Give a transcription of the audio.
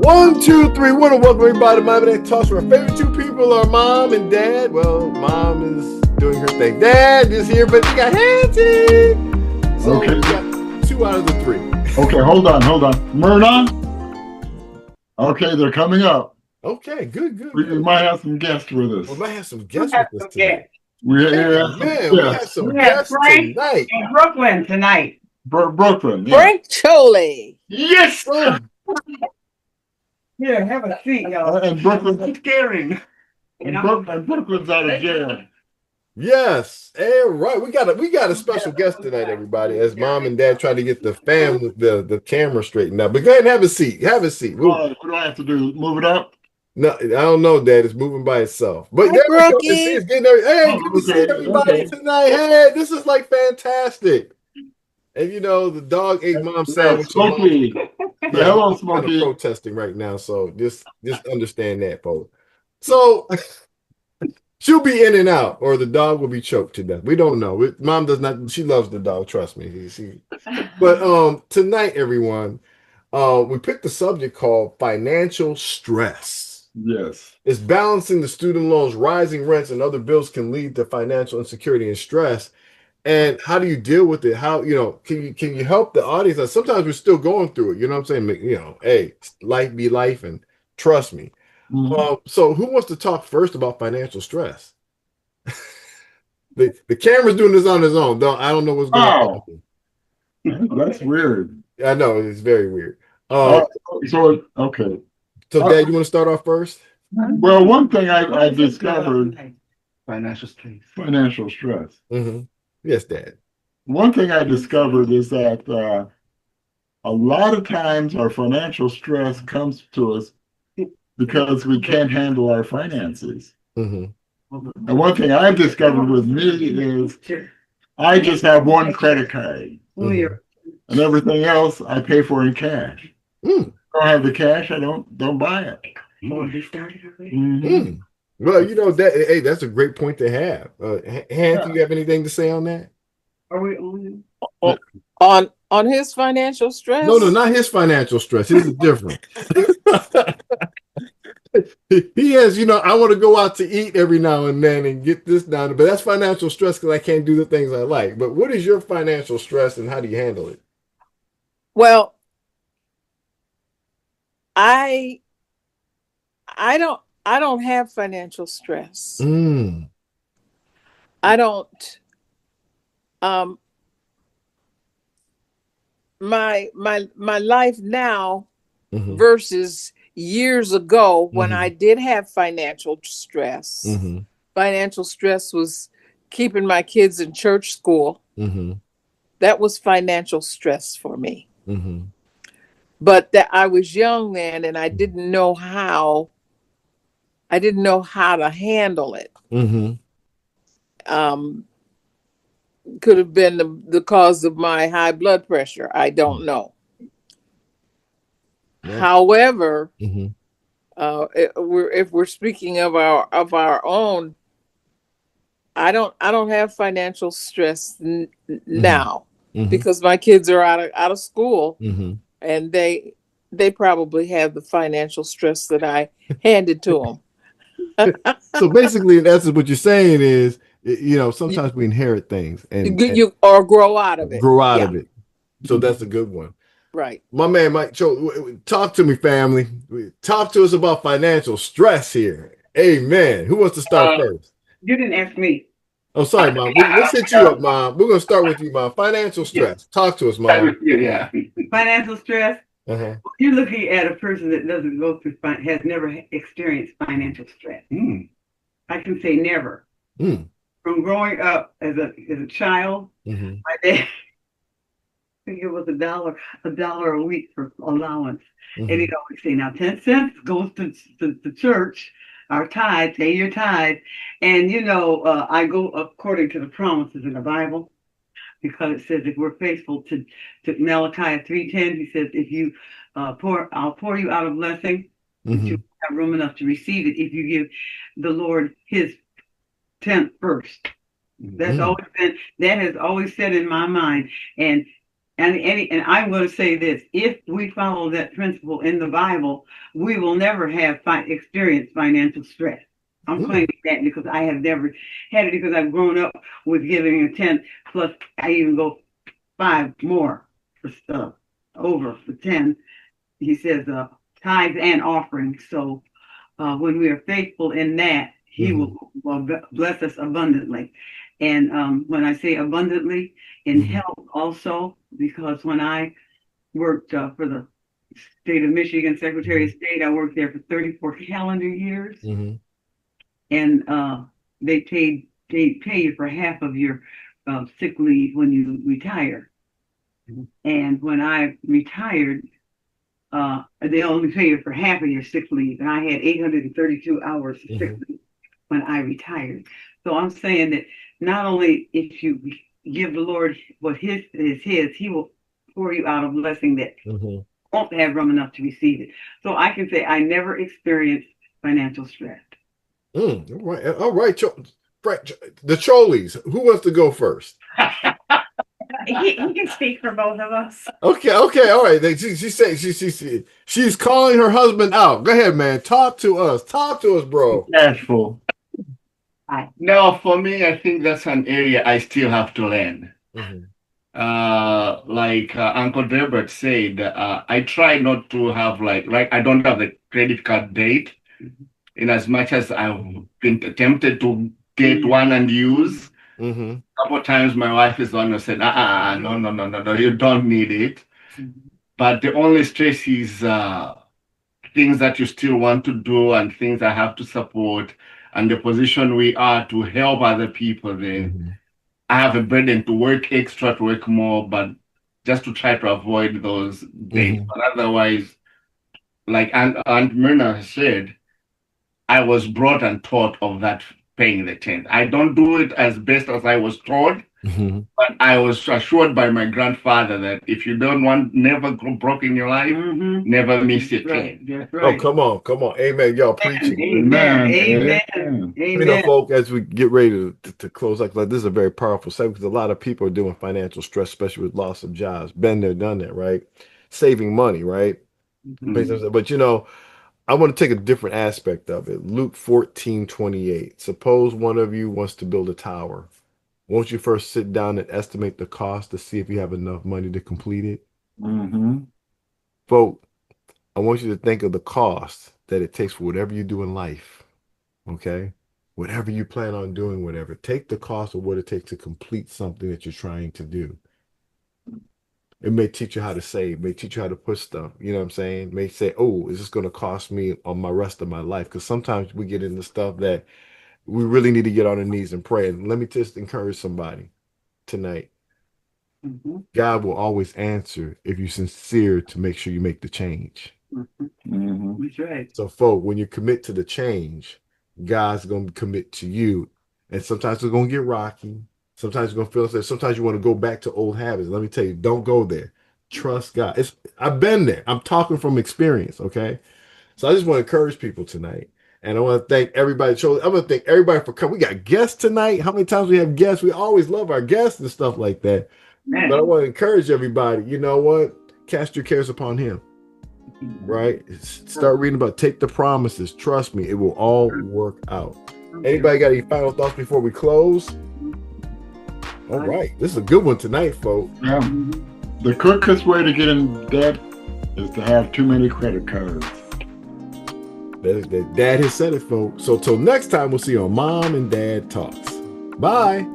One, two, three. Want to welcome everybody to Mom and Dad Talks. Our favorite two people are Mom and Dad. Well, Mom is doing her thing. Dad is here, but we got Hanite. So Okay. we got two out of the three. Okay, hold on. Myrna? Okay, they're coming up. Okay, good. We might have some guests with us. We might have some guests with us tonight. We We have some guests Frank tonight. in Brooklyn tonight. Brooklyn. Yeah. Frank Chole. Yes! Oh, Here, have a seat, y'all. And Brooklyn, Scaring. and Brooklyn's out of jail. yes. All right. We got a special guest tonight, everybody, as Mom and Dad try to get the the camera straightened out. But go ahead and have a seat. Have a seat. What do I have to do? Move it up? No, I don't know, Dad. It's moving by itself. But Hi, there we go. Brookie. It's getting hey, good to see everybody tonight. Hey, this is like fantastic. And you know, the dog ate Mom's sandwich. Smokey. Hello, Kind of Smokey. protesting right now, so just understand that, folks. So she'll be in and out, or the dog will be choked to death. We don't know. Mom does not. She loves the dog. Trust me. But tonight, everyone, we picked a subject called financial stress. Yes. It's balancing the student loans, rising rents, and other bills can lead to financial insecurity and stress. And how do you deal with it? How, can you help the audience? Sometimes we're still going through it. You know what I'm saying? Hey, life be life, and trust me. Mhm. So who wants to talk first about financial stress? The camera's doing this on his own. I don't know what's going on. That's weird. I know it's very weird. Okay. So Dad, you want to start off first? Well, one thing I discovered, Financial stress. financial stress. Mm-hmm. Yes, Dad. One thing I discovered is that a lot of times our financial stress comes to us because we can't handle our finances. Mm-hmm. And one thing I've discovered with me is I just have one credit card, Mhm. and everything else I pay for in cash. Mm. I don't have the cash, I don't buy it. Oh, he started already? Mhm. Well, hey, that's a great point to have. Hans, do you have anything to say on that? Are we on? On his financial stress? No, not his financial stress. His is different. He has, I want to go out to eat every now and then and get this done, but that's financial stress because I can't do the things I like. But what is your financial stress and how do you handle it? Well, I don't have financial stress. Mm. I don't my life now Mhm. versus years ago when Mhm. I did have financial stress. Mm-hmm. Financial stress was keeping my kids in church school. Mm-hmm. That was financial stress for me. Mm-hmm. But that I was young then and I didn't know how to handle it. Mm-hmm. Could have been the cause of my high blood pressure. I don't know. Yeah. However, Mm-hmm. if we're speaking of our own, I don't have financial stress now Mm-hmm. because my kids are out of school, Mm-hmm. and they probably have the financial stress that I handed to them. So basically, in essence, what you're saying is, sometimes we inherit things and You or grow out of it. grow out Yeah. of it. So that's a good one. Right. My man Mike, talk to me, family. Talk to us about financial stress here. Amen. Who wants to start first? You didn't ask me. Oh, sorry, Mom. Let's hit you up, Mom. We're going to start with you, Mom. Financial stress. Talk to us, Mom. Yeah. Financial stress. Uh-huh. You're looking at a person that doesn't go through, has never experienced financial stress. I can say never. Mm. From growing up as a child, Mm-hmm. my dad, I think it was $1 a week for allowance. Mm-hmm. And he'd always say, now 10 cents goes to the church, our tithe, pay your tithe. And, I go according to the promises in the Bible, because it says if we're faithful to Malachi 3:10, he says, if you I'll pour you out a blessing, Mm-hmm. that you have room enough to receive it if you give the Lord his 10th first. That has always set in my mind. And And I'm going to say this: if we follow that principle in the Bible, we will never have experience financial stress. I'm claiming that because I have never had it, because I've grown up with giving a 10 plus. I even go 5 more for stuff over for 10. He says tithes and offerings. So when we are faithful in that, He will bless us abundantly. And when I say abundantly, in health also, because when I worked for the state of Michigan, Secretary of State, I worked there for 34 calendar years, and they pay you for half of your sick leave when you retire. And when I retired, they only pay you for half of your sick leave, and I had 832 hours of sick leave when I retired. So I'm saying that not only if you give the Lord what is His, He will pour you out a blessing that won't have room enough to receive it. So I can say I never experienced financial stress. All right. The Cholies. Who wants to go first? He can speak for both of us. Okay, all right. She's calling her husband out. Go ahead, man. Talk to us, bro. Cashful. No, for me, I think that's an area I still have to learn. Like Uncle Delbert said, I try not to have like I don't have the credit card date. In as much as I've been tempted to get one and use. A couple of times my wife is on and said, no, you don't need it. But the only stress is things that you still want to do and things I have to support, and the position we are to help other people. Then I have a burden to work extra, to work more, but just to try to avoid those dates. But otherwise, like Aunt Myrna said, I was brought and taught of that paying the 10th. I don't do it as best as I was taught, but I was assured by my grandfather that if you don't want never go broke in your life, never miss your 10th. That's right. Oh, come on. Amen. Y'all preaching. Amen. You know, folk, as we get ready to close, like this is a very powerful segment because a lot of people are doing financial stress, especially with loss of jobs. Been there, done that, right? Saving money, right? But you know, I want to take a different aspect of it. Luke 14:28. Suppose one of you wants to build a tower. Won't you first sit down and estimate the cost to see if you have enough money to complete it? Folk, I want you to think of the cost that it takes for whatever you do in life. Okay? Whatever you plan on doing, whatever. Take the cost of what it takes to complete something that you're trying to do. It may teach you how to save, may teach you how to put stuff, you know what I'm saying? It may say, oh, is this going to cost me on my rest of my life? Because sometimes we get into stuff that we really need to get on our knees and pray. And let me just encourage somebody tonight. God will always answer if you're sincere to make sure you make the change. That's right. So, folk, when you commit to the change, God's going to commit to you. And sometimes it's going to get rocky. Sometimes you're going to feel that. Sometimes you want to go back to old habits. Let me tell you, don't go there. Trust God. I've been there. I'm talking from experience, okay? So I just want to encourage people tonight. And I want to thank everybody. I want to thank everybody for coming. We got guests tonight. How many times we have guests? We always love our guests and stuff like that. But I want to encourage everybody. You know what? Cast your cares upon Him. Right? Start reading about, take the promises. Trust me, it will all work out. Anybody got any final thoughts before we close? All right. This is a good one tonight, folks. Yeah. The quickest way to get in debt is to have too many credit cards. Dad has said it, folks. So till next time, we'll see you on Mom and Dad Talks. Bye.